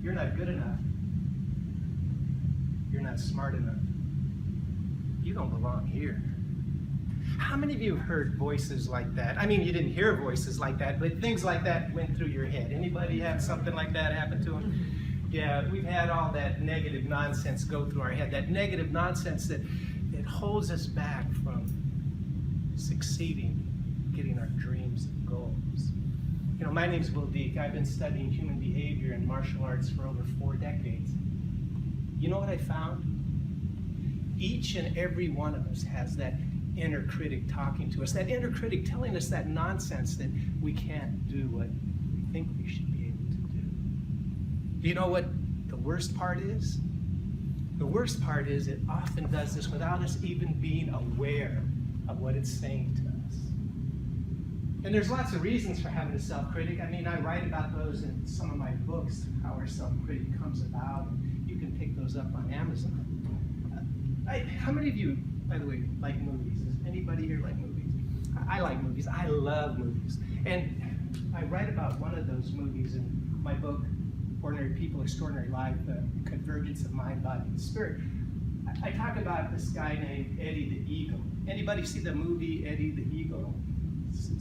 You're not good enough. You're not smart enough. You don't belong here. How many of you have heard voices like that? I mean, you didn't hear voices like that, but things like that went through your head. Anybody have something like that happen to them? Yeah, we've had all that negative nonsense go through our head, that negative nonsense that holds us back from succeeding, getting our dreams and goals. You know, my name's Will Deek. I've been studying human behavior and martial arts for over 4 decades. You know what I found? Each and every one of us has that inner critic talking to us, that inner critic telling us that nonsense that we can't do what we think we should be able to do. Do you know what the worst part is? The worst part is it often does this without us even being aware of what it's saying to us. And there's lots of reasons for having a self-critic. I mean, I write about those in some of my books, how our self-critic comes about. You can pick those up on Amazon. How many of you, by the way, like movies? Does anybody here like movies? I like movies. I love movies. And I write about one of those movies in my book, Ordinary People, Extraordinary Life, The Convergence of Mind, Body, and Spirit. I talk about this guy named Eddie the Eagle. Anybody see the movie Eddie the Eagle?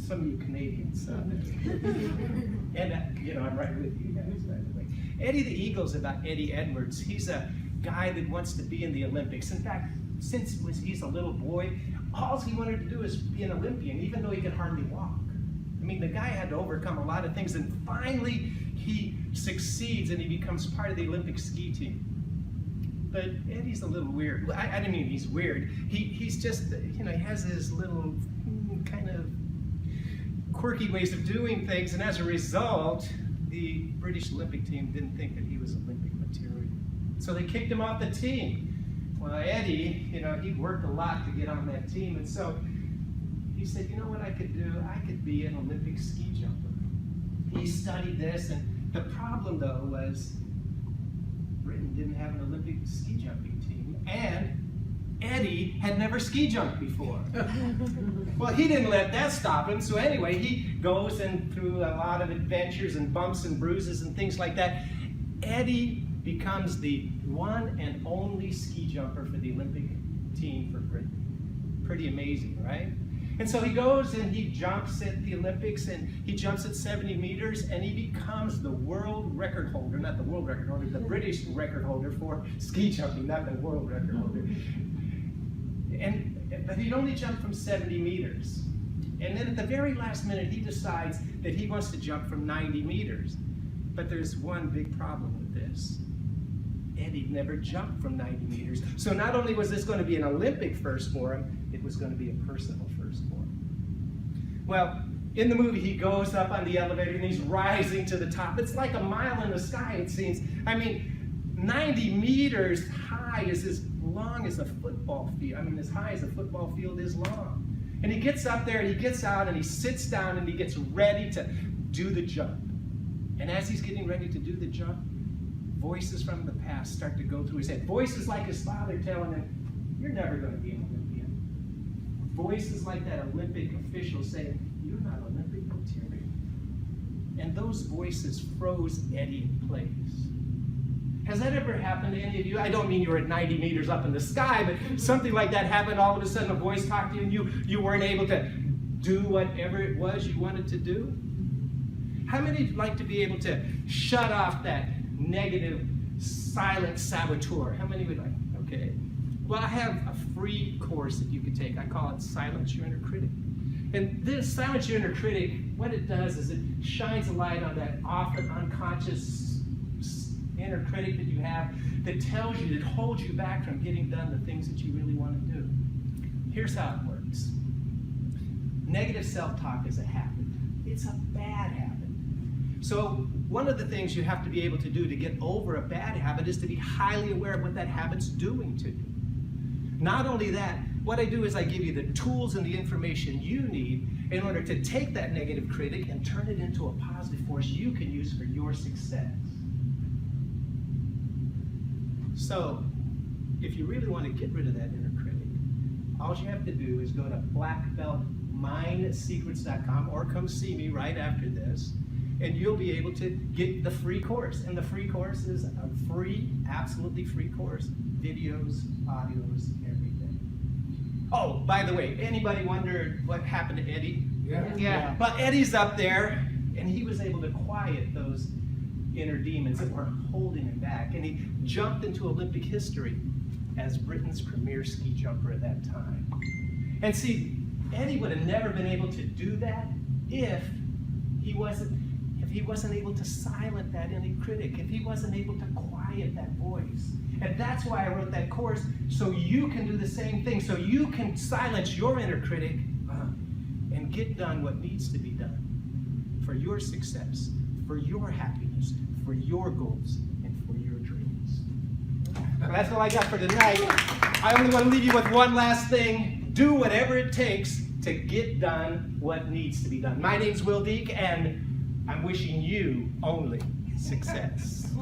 Some of you Canadians. And, you know, I'm right with you guys, by the way. Eddie the Eagle's about Eddie Edwards. He's a guy that wants to be in the Olympics. In fact, since he's a little boy, all he wanted to do is be an Olympian, even though he could hardly walk. I mean, the guy had to overcome a lot of things, and finally he succeeds and he becomes part of the Olympic ski team. But Eddie's a little weird. I don't mean he's weird. He's just, you know, he has his little kind of quirky ways of doing things, and as a result, the British Olympic team didn't think that he was Olympic material. So they kicked him off the team. Well, Eddie, you know, he'd worked a lot to get on that team, and so he said, you know what I could do? I could be an Olympic ski jumper. He studied this, and the problem, though, was Britain didn't have an Olympic ski jumping team, and Eddie had never ski jumped before. Well, he didn't let that stop him, so anyway, he goes in through a lot of adventures and bumps and bruises and things like that. Eddie becomes the one and only ski jumper for the Olympic team for Britain. Pretty amazing, right? And so he goes and he jumps at the Olympics, and he jumps at 70 meters, and he becomes the world record holder, not the world record holder, the British record holder for ski jumping, not the world record holder. But he'd only jump from 70 meters. And then at the very last minute, he decides that he wants to jump from 90 meters. But there's one big problem with this. Eddie never jumped from 90 meters. So not only was this going to be an Olympic first for him, it was going to be a personal first for him. Well, in the movie, he goes up on the elevator and he's rising to the top. It's like a mile in the sky, it seems. I mean, 90 meters high is as long as a football field. I mean, as high as a football field is long. And he gets up there and he gets out and he sits down and he gets ready to do the jump. And as he's getting ready to do the jump, voices from the past start to go through his head. Voices like his father telling him, you're never going to be an Olympian. Voices like that Olympic official saying, you're not Olympic material. And those voices froze Eddie in place. Has that ever happened to any of you? I don't mean you were at 90 meters up in the sky, but something like that happened. All of a sudden a voice talked to you and you weren't able to do whatever it was you wanted to do? How many would like to be able to shut off that negative, silent saboteur? How many would like? Okay. Well, I have a free course that you could take. I call it Silence Your Inner Critic. And this Silence Your Inner Critic, what it does is it shines a light on that often unconscious inner critic that you have that tells you, that holds you back from getting done the things that you really want to do. Here's how it works. Negative self-talk is a habit. It's a bad habit. So one of the things you have to be able to do to get over a bad habit is to be highly aware of what that habit's doing to you. Not only that, what I do is I give you the tools and the information you need in order to take that negative critic and turn it into a positive force you can use for your success. So, if you really want to get rid of that inner critic, all you have to do is go to blackbeltmindsecrets.com or come see me right after this. and you'll be able to get the free course. And the free course is a free, absolutely free course. Videos, audios, everything. Oh, by the way, anybody wondered what happened to Eddie? Yeah. Well, Eddie's up there, and he was able to quiet those inner demons that were holding him back. And he jumped into Olympic history as Britain's premier ski jumper at that time. And see, Eddie would have never been able to do that if he wasn't able to silence that inner critic, if he wasn't able to quiet that voice. And that's why I wrote that course, so you can do the same thing, so you can silence your inner critic and get done what needs to be done for your success, for your happiness, for your goals, and for your dreams. Well, that's all I got for tonight. I only want to leave you with one last thing. Do whatever it takes to get done what needs to be done. My name's Will Deek, and I'm wishing you only success.